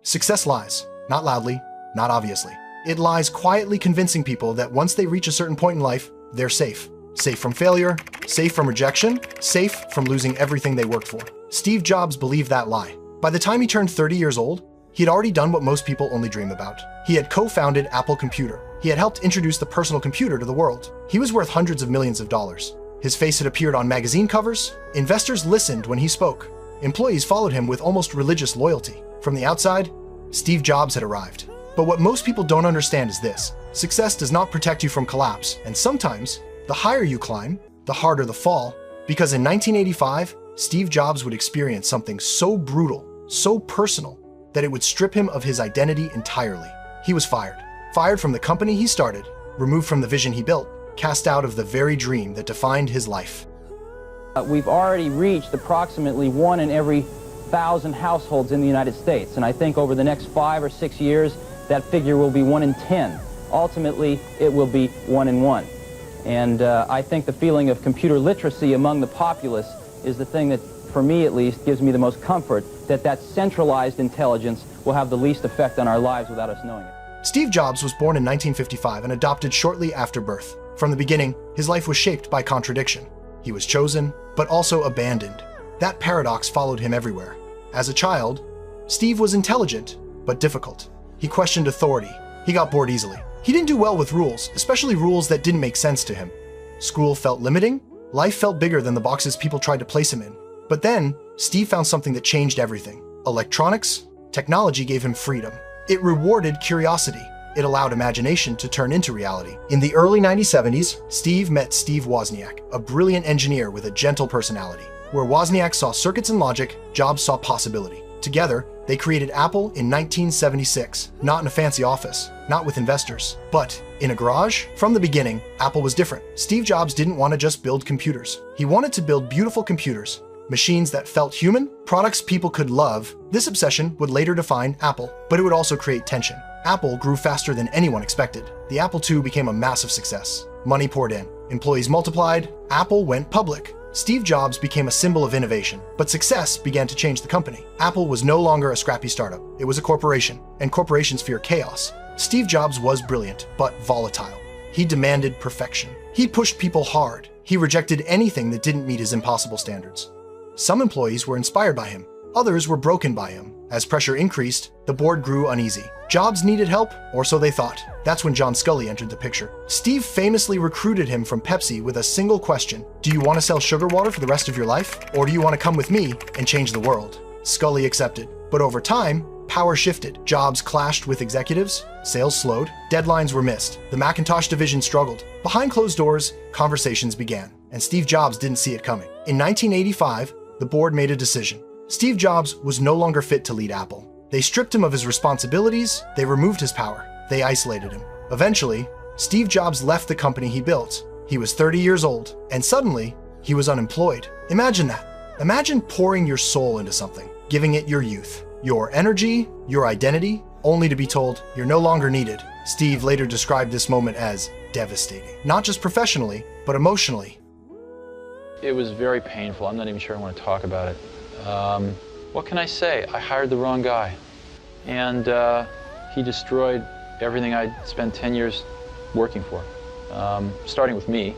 Success lies, not loudly, not obviously. It lies quietly convincing people that once they reach a certain point in life, they're safe. Safe from failure, safe from rejection, safe from losing everything they worked for. Steve Jobs believed that lie. By the time he turned 30 years old, he had already done what most people only dream about. He had co-founded Apple Computer. He had helped introduce the personal computer to the world. He was worth hundreds of millions of dollars. His face had appeared on magazine covers. Investors listened when he spoke. Employees followed him with almost religious loyalty. From the outside, Steve Jobs had arrived. But what most people don't understand is this: success does not protect you from collapse, and sometimes, the higher you climb, the harder the fall. Because in 1985, Steve Jobs would experience something so brutal, so personal, that it would strip him of his identity entirely. He was fired. Fired from the company he started, removed from the vision he built, cast out of the very dream that defined his life. We've already reached approximately 1 in every 1,000 households in the United States, and I think over the next 5 or 6 years, that figure will be 1 in 10. Ultimately, it will be 1 in 1. And I think the feeling of computer literacy among the populace is the thing that, for me at least, gives me the most comfort that that centralized intelligence will have the least effect on our lives without us knowing it. Steve Jobs was born in 1955 and adopted shortly after birth. From the beginning, his life was shaped by contradiction. He was chosen, but also abandoned. That paradox followed him everywhere. As a child, Steve was intelligent, but difficult. He questioned authority. He got bored easily. He didn't do well with rules, especially rules that didn't make sense to him. School felt limiting. Life felt bigger than the boxes people tried to place him in. But then, Steve found something that changed everything. Electronics, technology gave him freedom. It rewarded curiosity. It allowed imagination to turn into reality. In the early 1970s, Steve met Steve Wozniak, a brilliant engineer with a gentle personality. Where Wozniak saw circuits and logic, Jobs saw possibility. Together, they created Apple in 1976, not in a fancy office, not with investors, but in a garage. From the beginning, Apple was different. Steve Jobs didn't want to just build computers. He wanted to build beautiful computers, machines that felt human, products people could love. This obsession would later define Apple, but it would also create tension. Apple grew faster than anyone expected. The Apple II became a massive success. Money poured in. Employees multiplied. Apple went public. Steve Jobs became a symbol of innovation, but success began to change the company. Apple was no longer a scrappy startup. It was a corporation, and corporations fear chaos. Steve Jobs was brilliant, but volatile. He demanded perfection. He pushed people hard. He rejected anything that didn't meet his impossible standards. Some employees were inspired by him. Others were broken by him. As pressure increased, the board grew uneasy. Jobs needed help, or so they thought. That's when John Scully entered the picture. Steve famously recruited him from Pepsi with a single question: do you want to sell sugar water for the rest of your life? Or do you want to come with me and change the world? Scully accepted. But over time, power shifted. Jobs clashed with executives, sales slowed, deadlines were missed. The Macintosh division struggled. Behind closed doors, conversations began, and Steve Jobs didn't see it coming. In 1985, the board made a decision. Steve Jobs was no longer fit to lead Apple. They stripped him of his responsibilities, they removed his power, they isolated him. Eventually, Steve Jobs left the company he built. He was 30 years old, and suddenly, he was unemployed. Imagine that. Imagine pouring your soul into something, giving it your youth, your energy, your identity, only to be told you're no longer needed. Steve later described this moment as devastating, not just professionally, but emotionally. It was very painful. I'm not even sure I want to talk about it. What can I say? I hired the wrong guy, and he destroyed everything I'd spent 10 years working for, starting with me,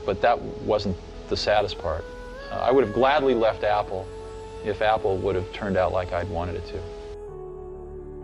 but that wasn't the saddest part. I would have gladly left Apple if Apple would have turned out like I'd wanted it to.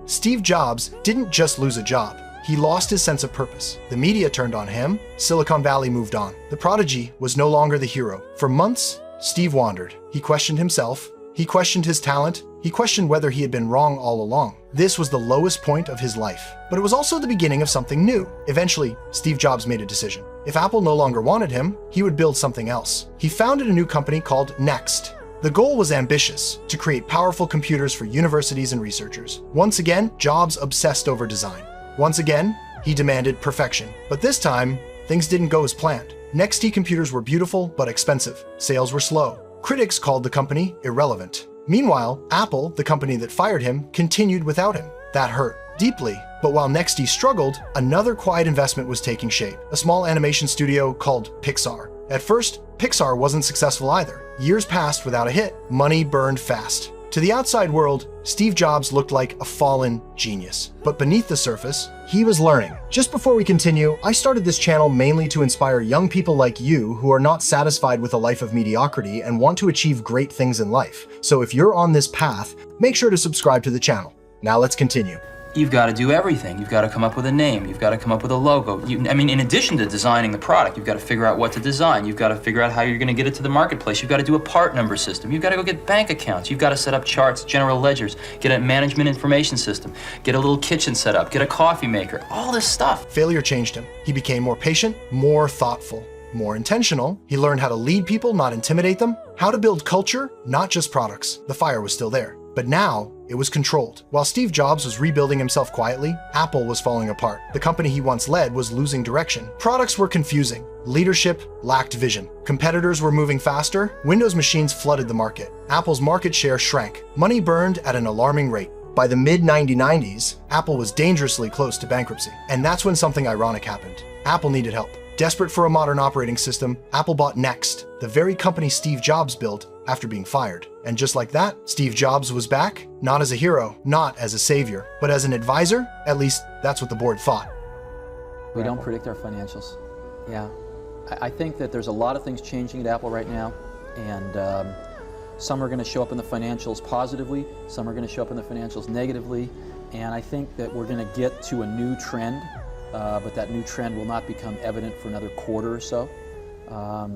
Steve Jobs didn't just lose a job. He lost his sense of purpose. The media turned on him. Silicon Valley moved on. The prodigy was no longer the hero. For months, Steve wandered. He questioned himself. He questioned his talent. He questioned whether he had been wrong all along. This was the lowest point of his life. But it was also the beginning of something new. Eventually, Steve Jobs made a decision. If Apple no longer wanted him, he would build something else. He founded a new company called Next. The goal was ambitious: to create powerful computers for universities and researchers. Once again, Jobs obsessed over design. Once again, he demanded perfection. But this time, things didn't go as planned. Next computers were beautiful but expensive. Sales were slow. Critics called the company irrelevant. Meanwhile, Apple, the company that fired him, continued without him. That hurt deeply. But while Nexty struggled, another quiet investment was taking shape, a small animation studio called Pixar. At first, Pixar wasn't successful either. Years passed without a hit. Money burned fast. To the outside world, Steve Jobs looked like a fallen genius. But beneath the surface, he was learning. Just before we continue, I started this channel mainly to inspire young people like you who are not satisfied with a life of mediocrity and want to achieve great things in life. So if you're on this path, make sure to subscribe to the channel. Now let's continue. You've got to do everything. You've got to come up with a name. You've got to come up with a logo. In addition to designing the product, you've got to figure out what to design. You've got to figure out how you're going to get it to the marketplace. You've got to do a part number system. You've got to go get bank accounts. You've got to set up charts, general ledgers, get a management information system, get a little kitchen set up, get a coffee maker, all this stuff. Failure changed him. He became more patient, more thoughtful, more intentional. He learned how to lead people, not intimidate them, how to build culture, not just products. The fire was still there. But now, it was controlled. While Steve Jobs was rebuilding himself quietly, Apple was falling apart. The company he once led was losing direction. Products were confusing. Leadership lacked vision. Competitors were moving faster. Windows machines flooded the market. Apple's market share shrank. Money burned at an alarming rate. By the mid-1990s, Apple was dangerously close to bankruptcy. And that's when something ironic happened. Apple needed help. Desperate for a modern operating system, Apple bought Next, the very company Steve Jobs built after being fired. And just like that, Steve Jobs was back, not as a hero, not as a savior, but as an advisor. At least that's what the board thought. We don't predict our financials. Yeah. I think that there's a lot of things changing at Apple right now, and some are going to show up in the financials positively, some are going to show up in the financials negatively, and I think that we're going to get to a new trend, but that new trend will not become evident for another quarter or so.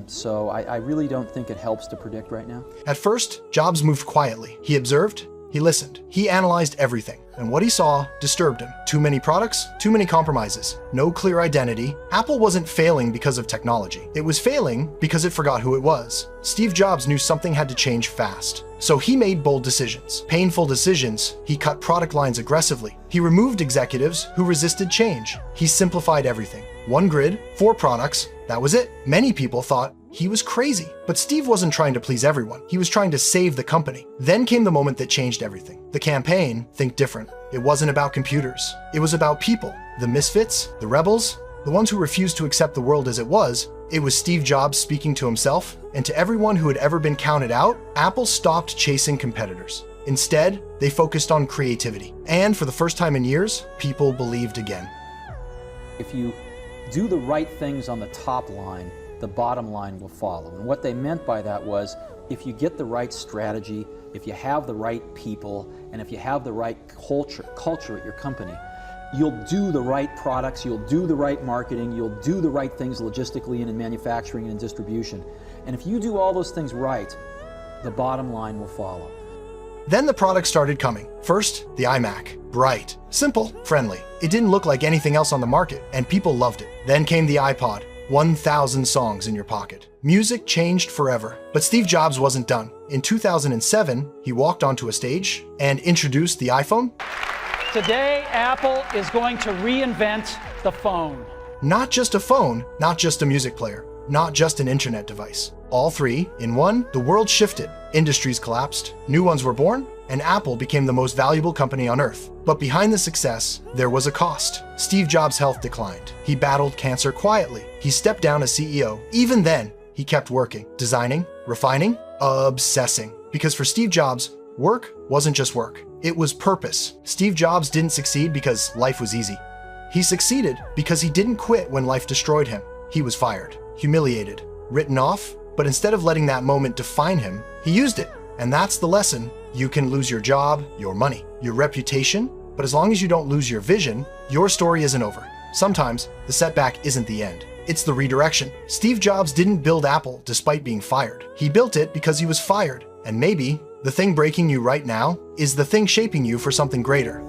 So I really don't think it helps to predict right now. At first, Jobs moved quietly. He observed, he listened, he analyzed everything. And what he saw disturbed him. Too many products, too many compromises, no clear identity. Apple wasn't failing because of technology. It was failing because it forgot who it was. Steve Jobs knew something had to change fast. So he made bold decisions. Painful decisions. He cut product lines aggressively. He removed executives who resisted change. He simplified everything. One grid, 4 products, that was it. Many people thought he was crazy. But Steve wasn't trying to please everyone. He was trying to save the company. Then came the moment that changed everything. The campaign, Think Different. It wasn't about computers. It was about people. The misfits, the rebels, the ones who refused to accept the world as it was. It was Steve Jobs speaking to himself, and to everyone who had ever been counted out. Apple stopped chasing competitors. Instead, they focused on creativity. And for the first time in years, people believed again. If you do the right things on the top line, the bottom line will follow. And what they meant by that was, if you get the right strategy, if you have the right people, and if you have the right culture at your company, you'll do the right products, you'll do the right marketing, you'll do the right things logistically and in manufacturing and in distribution. And if you do all those things right, the bottom line will follow. Then the products started coming. First, the iMac. Bright, simple, friendly. It didn't look like anything else on the market, and people loved it. Then came the iPod. 1,000 songs in your pocket. Music changed forever. But Steve Jobs wasn't done. In 2007, he walked onto a stage and introduced the iPhone. Today, Apple is going to reinvent the phone. Not just a phone, not just a music player, not just an internet device. All three in one. The world shifted. Industries collapsed. New ones were born. And Apple became the most valuable company on earth. But behind the success, there was a cost. Steve Jobs' health declined. He battled cancer quietly. He stepped down as CEO. Even then, he kept working, designing, refining, obsessing. Because for Steve Jobs, work wasn't just work. It was purpose. Steve Jobs didn't succeed because life was easy. He succeeded because he didn't quit when life destroyed him. He was fired, humiliated, written off, but instead of letting that moment define him, he used it. And that's the lesson. You can lose your job, your money, your reputation, but as long as you don't lose your vision, your story isn't over. Sometimes the setback isn't the end. It's the redirection. Steve Jobs didn't build Apple despite being fired. He built it because he was fired. And maybe the thing breaking you right now is the thing shaping you for something greater.